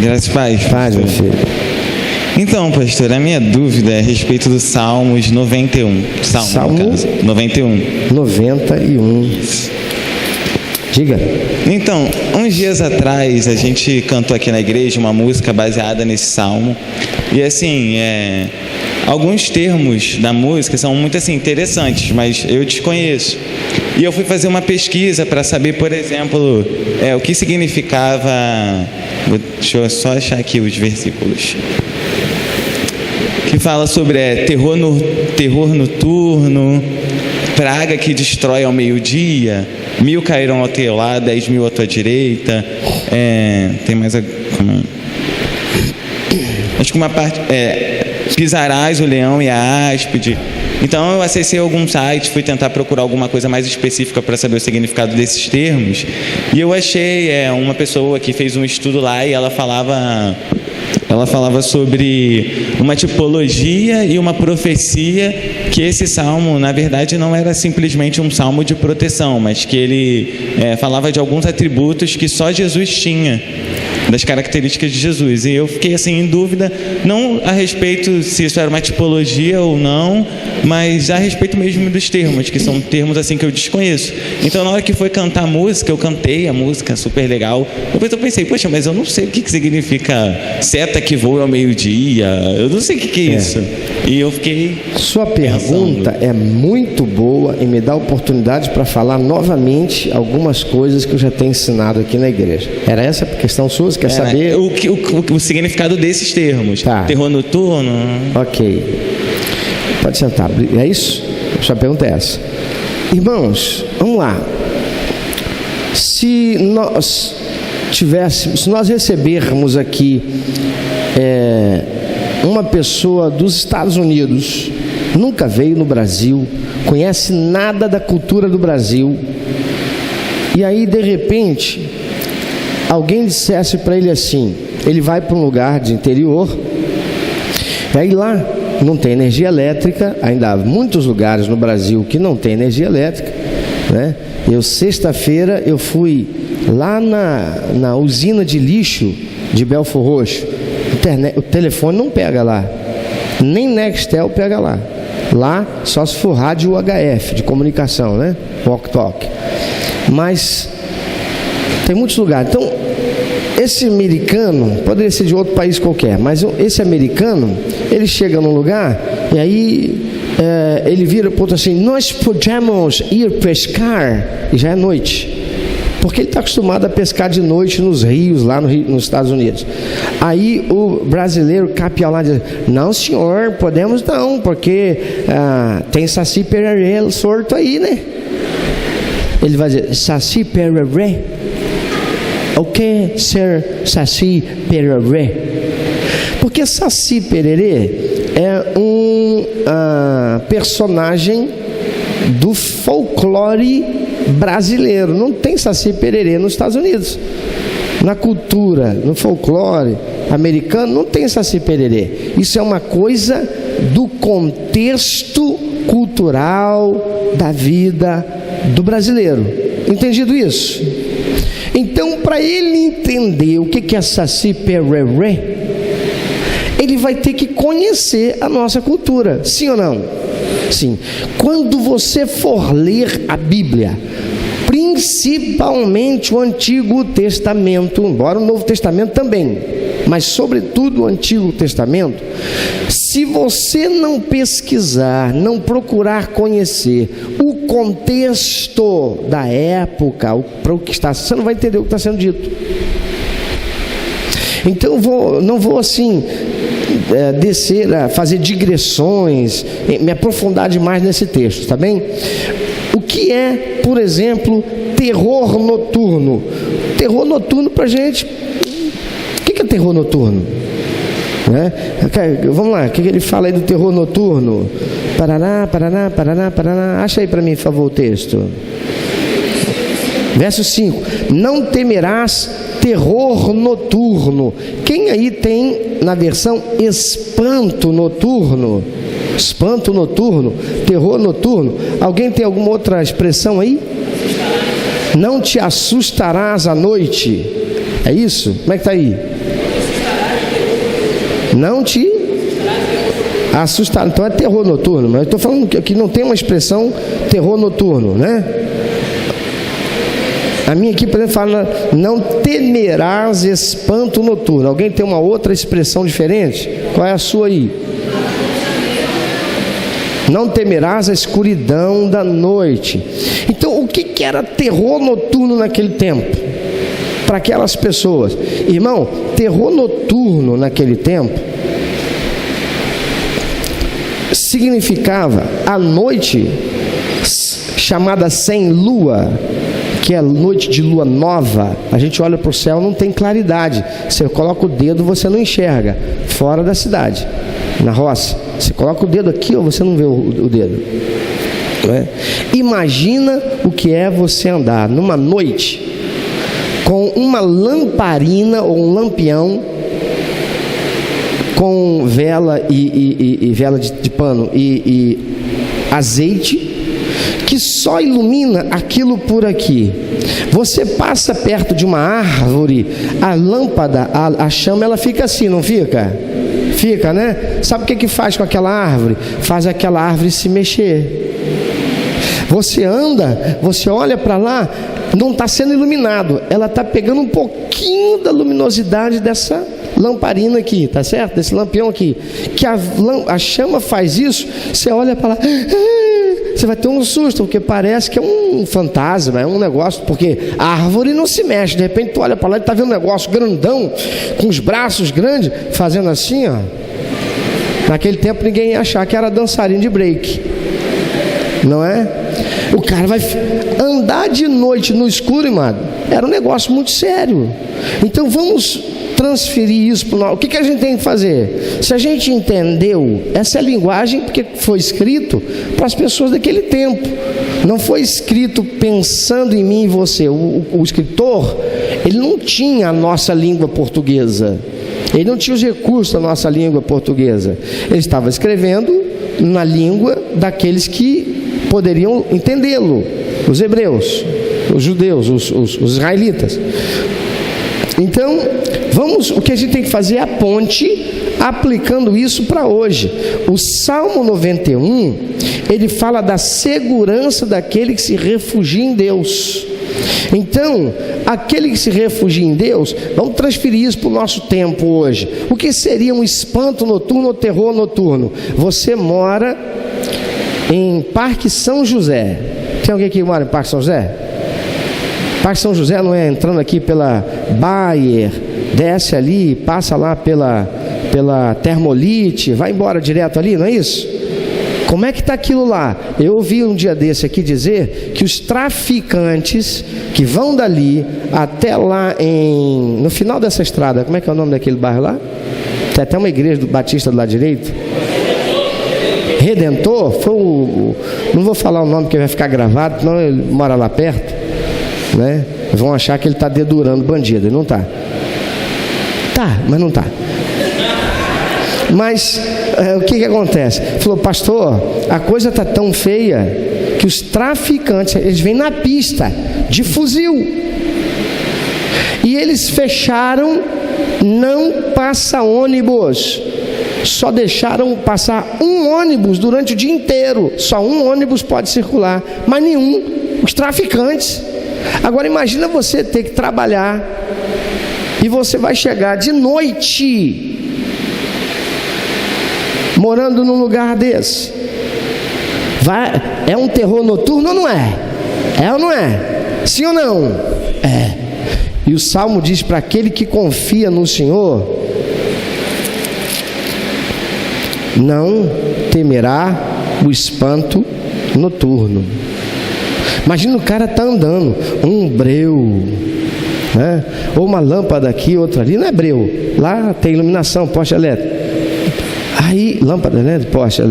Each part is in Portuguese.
Graças a Deus. Paz, meu filho. Então, pastor, a minha dúvida é a respeito do Salmos 91. Salmo? No caso, 91. 91. Diga. Então, uns dias atrás, a gente cantou aqui na igreja uma música baseada nesse salmo. E assim, alguns termos da música são muito assim, interessantes, mas eu desconheço. E eu fui fazer uma pesquisa para saber, por exemplo, o que significava... Deixa eu só achar aqui os versículos. Que fala sobre terror noturno, praga que destrói ao meio-dia, 1000 cairão ao teu lado, 10.000 à tua direita. Tem mais alguma? Acho que uma parte... pisarás o leão e a áspide. Então eu acessei algum site, fui tentar procurar alguma coisa mais específica para saber o significado desses termos, e eu achei uma pessoa que fez um estudo lá e ela falava sobre uma tipologia e uma profecia, que esse salmo, na verdade, não era simplesmente um salmo de proteção, mas que ele falava de alguns atributos que só Jesus tinha, das características de Jesus. E eu fiquei assim em dúvida, não a respeito se isso era uma tipologia ou não, mas a respeito mesmo dos termos, que são termos assim que eu desconheço. Então na hora que foi cantar a música, eu cantei a música, super legal. Depois eu pensei, poxa, mas eu não sei o que significa seta que voa ao meio-dia, eu não sei o que é isso. E eu fiquei... Sua pergunta é muito boa e me dá oportunidade para falar novamente algumas coisas que eu já tenho ensinado aqui na igreja. Era essa a questão sua? Você quer saber? O significado desses termos. Tá. Terror noturno. Ok. Pode sentar. É isso? A sua pergunta é essa. Irmãos, vamos lá. Se nós recebermos aqui uma pessoa dos Estados Unidos, nunca veio no Brasil, conhece nada da cultura do Brasil, e aí de repente alguém dissesse para ele assim, ele vai para um lugar de interior, e aí lá não tem energia elétrica, ainda há muitos lugares no Brasil que não tem energia elétrica, né? Sexta-feira eu fui lá na usina de lixo de Belfor Roxo. O telefone não pega lá, nem Nextel pega lá. Lá só se for rádio UHF de comunicação, né? Walk-talk. Mas tem muitos lugares. Então, esse americano, poderia ser de outro país qualquer, mas esse americano, ele chega num lugar e aí ele vira para outro assim, nós podemos ir pescar, e já é noite, porque ele está acostumado a pescar de noite nos rios lá nos Estados Unidos. Aí o brasileiro capial lá diz, não senhor, podemos não, porque tem saci pererê sorto aí, né? Ele vai dizer, saci pererê? O que ser saci pererê? Porque saci pererê é um personagem do folclore brasileiro. Não tem saci pererê nos Estados Unidos. Na cultura, no folclore americano, não tem saci pererê. Isso é uma coisa do contexto cultural da vida do brasileiro. Entendido isso? Então, para ele entender o que é saci pererê, ele vai ter que conhecer a nossa cultura. Sim ou não? Sim. Quando você for ler a Bíblia, principalmente o Antigo Testamento, embora o Novo Testamento também, mas sobretudo o Antigo Testamento, se você não pesquisar, não procurar conhecer o contexto da época, para o que está, você não vai entender o que está sendo dito. Então não vou assim descer a fazer digressões, me aprofundar demais nesse texto, tá bem? O que é, por exemplo, terror noturno? Terror noturno para a gente, o que é terror noturno? Né? Vamos lá, o que ele fala aí do terror noturno? Paraná, Paraná, Paraná, Paraná. Acha aí para mim, por favor, o texto. Verso 5: não temerás terror noturno. Quem aí tem na versão espanto noturno? Espanto noturno, terror noturno. Alguém tem alguma outra expressão aí? Não te assustarás à noite. É isso? Como é que está aí? Não te assustar. Então é terror noturno. Mas eu estou falando que não tem uma expressão terror noturno, né? A minha aqui, por exemplo, fala: não temerás espanto noturno. Alguém tem uma outra expressão diferente? Qual é a sua aí? Não temerás a escuridão da noite. Então, o que era terror noturno naquele tempo? Para aquelas pessoas. Irmão, terror noturno naquele tempo significava a noite chamada sem lua, que é a noite de lua nova. A gente olha para o céu, não tem claridade. Você coloca o dedo, você não enxerga. Fora da cidade, na roça, você coloca o dedo aqui, ou você não vê o dedo, não é? Imagina o que é você andar numa noite com uma lamparina ou um lampião com vela e vela de pano e azeite, que só ilumina aquilo por aqui. Você passa perto de uma árvore, a lâmpada, a chama, ela fica assim, não fica? Fica, né? Sabe o que faz com aquela árvore? Faz aquela árvore se mexer. Você anda, você olha para lá, não está sendo iluminado, ela está pegando um pouquinho da luminosidade dessa lamparina aqui, tá certo? Desse lampião aqui, que a chama faz isso. Você olha para lá, você vai ter um susto, porque parece que é um fantasma, é um negócio, porque a árvore não se mexe. De repente tu olha para lá e está vendo um negócio grandão, com os braços grandes, fazendo assim, ó. Naquele tempo ninguém ia achar que era dançarino de break, não é? O cara vai andar de noite no escuro, irmão, era um negócio muito sério. Então vamos transferir isso para nós. O que a gente tem que fazer? Se a gente entendeu, essa é a linguagem, porque foi escrito para as pessoas daquele tempo, não foi escrito pensando em mim e você. O escritor, ele não tinha a nossa língua portuguesa, ele não tinha os recursos da nossa língua portuguesa, ele estava escrevendo na língua daqueles que poderiam entendê-lo, os hebreus, os judeus, os israelitas. Então, o que a gente tem que fazer é a ponte, aplicando isso para hoje. O Salmo 91, ele fala da segurança daquele que se refugia em Deus. Então, aquele que se refugia em Deus, vamos transferir isso para o nosso tempo hoje. O que seria um espanto noturno ou terror noturno? Você mora em Parque São José. Tem alguém que mora em Parque São José? Parque São José não é entrando aqui pela Bayer, desce ali, passa lá pela Termolite, vai embora direto ali, não é isso? Como é que está aquilo lá? Eu ouvi um dia desse aqui dizer que os traficantes que vão dali até lá no final dessa estrada, como é que é o nome daquele bairro lá? Tem até uma igreja do Batista do lado direito. Redentor, não vou falar o nome porque vai ficar gravado, senão ele mora lá perto, né? Vão achar que ele está dedurando bandido, ele não está. Tá, mas não está. Mas o que acontece? Falou: pastor, a coisa está tão feia que os traficantes, eles vêm na pista de fuzil e eles fecharam, não passa ônibus, só deixaram passar um ônibus durante o dia inteiro, só um ônibus pode circular, mas nenhum, os traficantes. Agora imagina você ter que trabalhar e você vai chegar de noite morando num lugar desse. É um terror noturno ou não é? É ou não é? Sim ou não? É. E o Salmo diz para aquele que confia no Senhor, não temerá o espanto noturno. Imagina o cara tá andando, um breu, né? Ou uma lâmpada aqui, outra ali, não é breu, lá tem iluminação, poste elétrico, aí lâmpada, né, poste,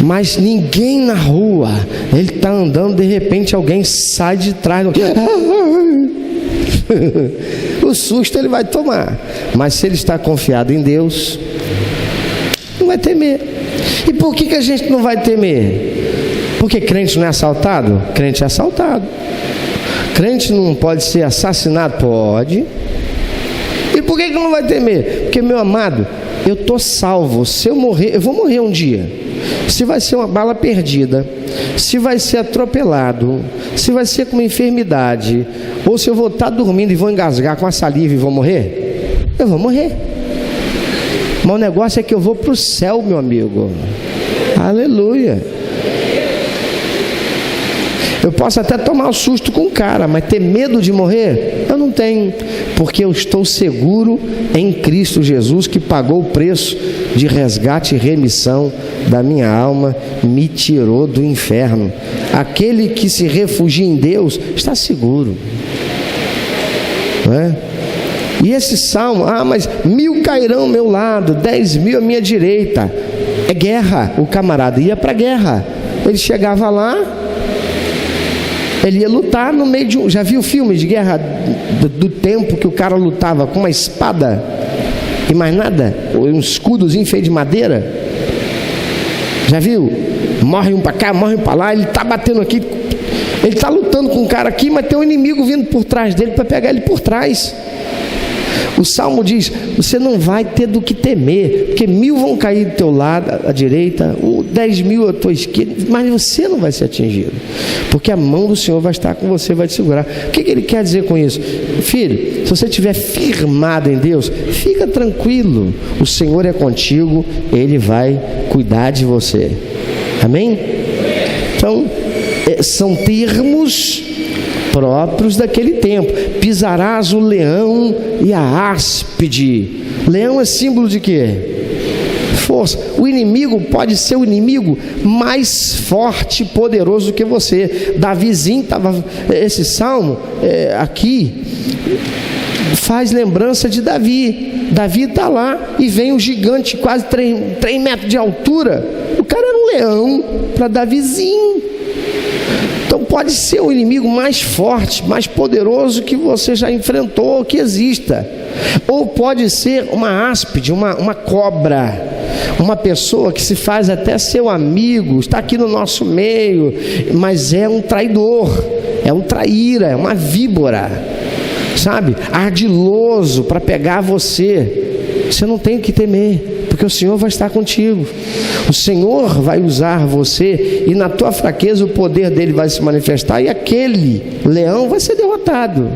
mas ninguém na rua, ele está andando, de repente alguém sai de trás, o susto ele vai tomar, mas se ele está confiado em Deus, não vai temer. E por que a gente não vai temer? Porque crente não é assaltado? Crente é assaltado. Crente não pode ser assassinado? Pode. E por que não vai temer? Porque, meu amado, eu estou salvo. Se eu morrer, eu vou morrer um dia. Se vai ser uma bala perdida, se vai ser atropelado, se vai ser com uma enfermidade, ou se eu vou estar dormindo e vou engasgar com a saliva e vou morrer, eu vou morrer. Mas o negócio é que eu vou para o céu, meu amigo. Aleluia. Eu posso até tomar um susto com o cara, mas ter medo de morrer? Eu não tenho, porque eu estou seguro em Cristo Jesus, que pagou o preço de resgate e remissão da minha alma, me tirou do inferno. Aquele que se refugia em Deus está seguro, não é? E esse salmo, mas 1000 cairão ao meu lado, 10.000 à minha direita. É guerra. O camarada ia para a guerra, ele chegava lá, ele ia lutar no meio de um... Já viu filme de guerra do tempo que o cara lutava com uma espada e mais nada? Um escudozinho feito de madeira? Já viu? Morre um para cá, morre um para lá, ele está batendo aqui, ele está lutando com um cara aqui, mas tem um inimigo vindo por trás dele para pegar ele por trás. O Salmo diz, você não vai ter do que temer, porque 1000 vão cair do teu lado, à direita, 10.000 à tua esquerda, mas você não vai ser atingido, porque a mão do Senhor vai estar com você, vai te segurar. O que ele quer dizer com isso? Filho, se você estiver firmado em Deus, fica tranquilo, o Senhor é contigo, Ele vai cuidar de você. Amém? Então, são termos próprios daquele tempo. Pisarás o leão e a áspide. Leão é símbolo de quê? Força. O inimigo pode ser o inimigo mais forte e poderoso que você. Davizinho estava... Esse salmo aqui faz lembrança de Davi. Davi está lá e vem um gigante, quase 3 metros de altura. O cara era um leão para Davizinho. Então pode ser o inimigo mais forte, mais poderoso que você já enfrentou, que exista. Ou pode ser uma áspide, uma cobra, uma pessoa que se faz até seu amigo, está aqui no nosso meio, mas é um traidor, é um traíra, é uma víbora, sabe? Ardiloso para pegar você. Você não tem que temer, porque o Senhor vai estar contigo. O Senhor vai usar você e na tua fraqueza o poder dele vai se manifestar e aquele leão vai ser derrotado.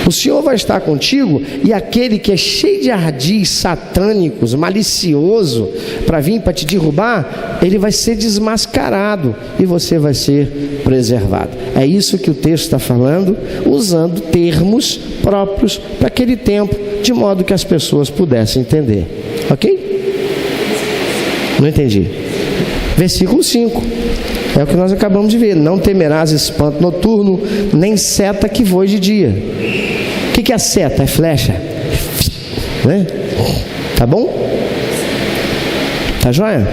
O Senhor vai estar contigo e aquele que é cheio de ardis satânicos, malicioso, para vir para te derrubar, ele vai ser desmascarado e você vai ser preservado. É isso que o texto está falando, usando termos próprios para aquele tempo, de modo que as pessoas pudessem entender. Ok? Não entendi. Versículo 5. É o que nós acabamos de ver. Não temerás espanto noturno, nem seta que voe de dia. O que é seta? É flecha. Né? Tá bom? Tá joia?